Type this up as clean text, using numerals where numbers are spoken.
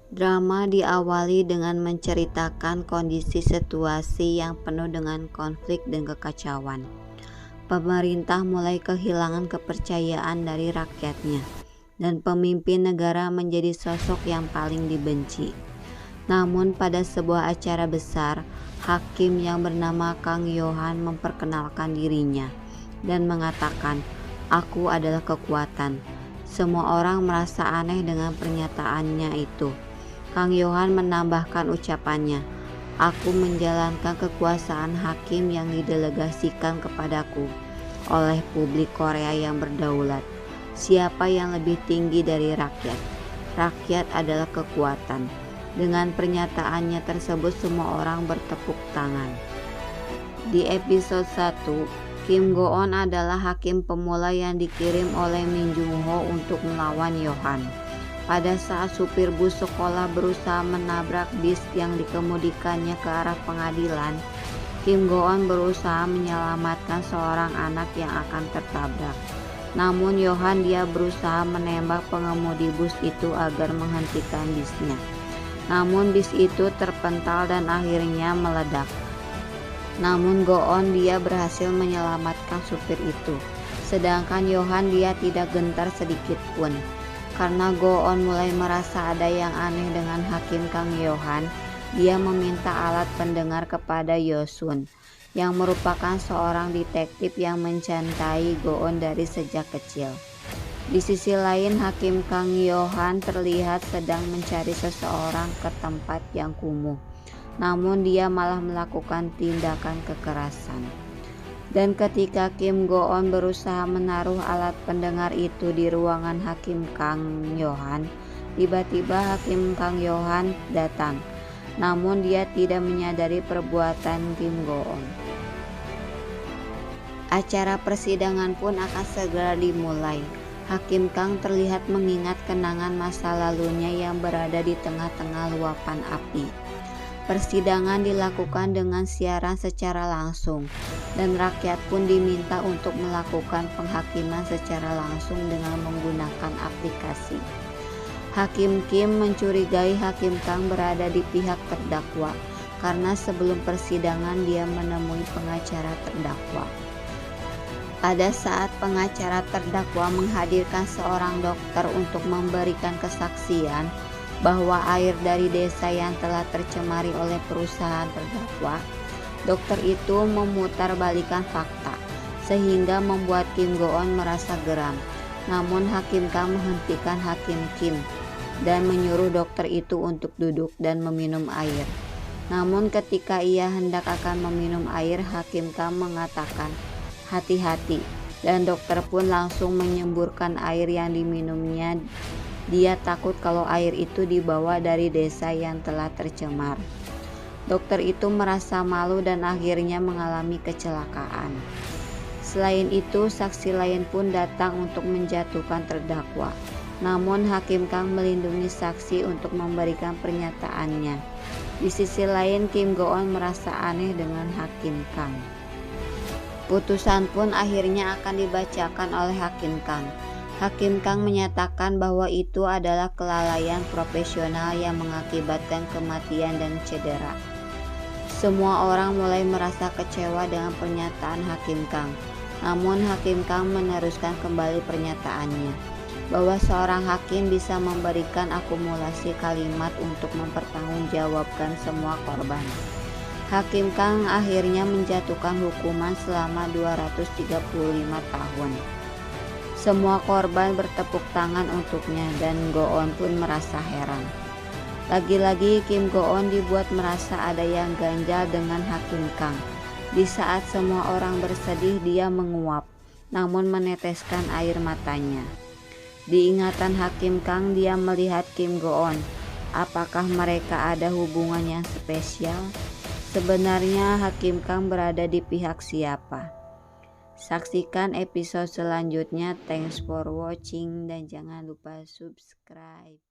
Drama diawali dengan menceritakan kondisi situasi yang penuh dengan konflik dan kekacauan. Pemerintah mulai kehilangan kepercayaan dari rakyatnya, dan pemimpin negara menjadi sosok yang paling dibenci. Namun pada sebuah acara besar, hakim yang bernama Kang Yohan memperkenalkan dirinya dan mengatakan, "Aku adalah kekuatan." Semua orang merasa aneh dengan pernyataannya itu. Kang Yohan menambahkan ucapannya, "Aku menjalankan kekuasaan hakim yang didelegasikan kepadaku oleh publik Korea yang berdaulat. Siapa yang lebih tinggi dari rakyat? Rakyat adalah kekuatan." Dengan pernyataannya tersebut semua orang bertepuk tangan. Di episode 1, Kim Go-eun adalah hakim pemula yang dikirim oleh Min Jung-ho untuk melawan Yohan. Pada saat supir bus sekolah berusaha menabrak bis yang dikemudikannya ke arah pengadilan, Kim Go-eun berusaha menyelamatkan seorang anak yang akan tertabrak. Namun dia berusaha menembak pengemudi bus itu agar menghentikan bisnya. Namun bis itu terpental dan akhirnya meledak. Namun dia berhasil menyelamatkan supir itu. Sedangkan dia tidak gentar sedikit pun. Karena mulai merasa ada yang aneh dengan hakim Kang Yohan, dia meminta alat pendengar kepada Yosun, yang merupakan seorang detektif yang mencintai dari sejak kecil. Di sisi lain, hakim Kang Yohan terlihat sedang mencari seseorang ke tempat yang kumuh, namun dia malah melakukan tindakan kekerasan. Dan ketika Kim Go-eun berusaha menaruh alat pendengar itu di ruangan hakim Kang Yohan, tiba-tiba hakim Kang Yohan datang. Namun dia tidak menyadari perbuatan Kim Go-eun. Acara persidangan pun akan segera dimulai. Hakim Kang terlihat mengingat kenangan masa lalunya yang berada di tengah-tengah luapan api. Persidangan dilakukan dengan siaran secara langsung, dan rakyat pun diminta untuk melakukan penghakiman secara langsung dengan menggunakan aplikasi. Hakim Kim mencurigai hakim Kang berada di pihak terdakwa, karena sebelum persidangan dia menemui pengacara terdakwa. Pada saat pengacara terdakwa menghadirkan seorang dokter untuk memberikan kesaksian bahwa air dari desa yang telah tercemari oleh perusahaan terdakwa, dokter itu memutarbalikkan fakta, sehingga membuat Kim Go-eun merasa geram. Namun hakim Kang menghentikan hakim Kim dan menyuruh dokter itu untuk duduk dan meminum air. Namun ketika ia hendak akan meminum air, hakim Kang mengatakan, "Hati-hati," dan dokter pun langsung menyemburkan air yang diminumnya. Dia takut kalau air itu dibawa dari desa yang telah tercemar. Dokter itu merasa malu dan akhirnya mengalami kecelakaan. Selain itu, saksi lain pun datang untuk menjatuhkan terdakwa. Namun hakim Kang melindungi saksi untuk memberikan pernyataannya. Di sisi lain, Kim Go-eun merasa aneh dengan hakim Kang. Putusan pun akhirnya akan dibacakan oleh hakim Kang. Hakim Kang menyatakan bahwa itu adalah kelalaian profesional yang mengakibatkan kematian dan cedera. Semua orang mulai merasa kecewa dengan pernyataan hakim Kang. Namun hakim Kang meneruskan kembali pernyataannya, bahwa seorang hakim bisa memberikan akumulasi kalimat untuk mempertanggungjawabkan semua korban. Hakim Kang akhirnya menjatuhkan hukuman selama 235 tahun. Semua korban bertepuk tangan untuknya dan Go-eun pun merasa heran. Lagi-lagi Kim Go-eun dibuat merasa ada yang ganjal dengan hakim Kang. Di saat semua orang bersedih, dia menguap, namun meneteskan air matanya. Di ingatan hakim Kang, dia melihat Kim Go-eun. Apakah mereka ada hubungan yang spesial? Sebenarnya hakim Kang berada di pihak siapa? Saksikan episode selanjutnya. Thanks for watching dan jangan lupa subscribe.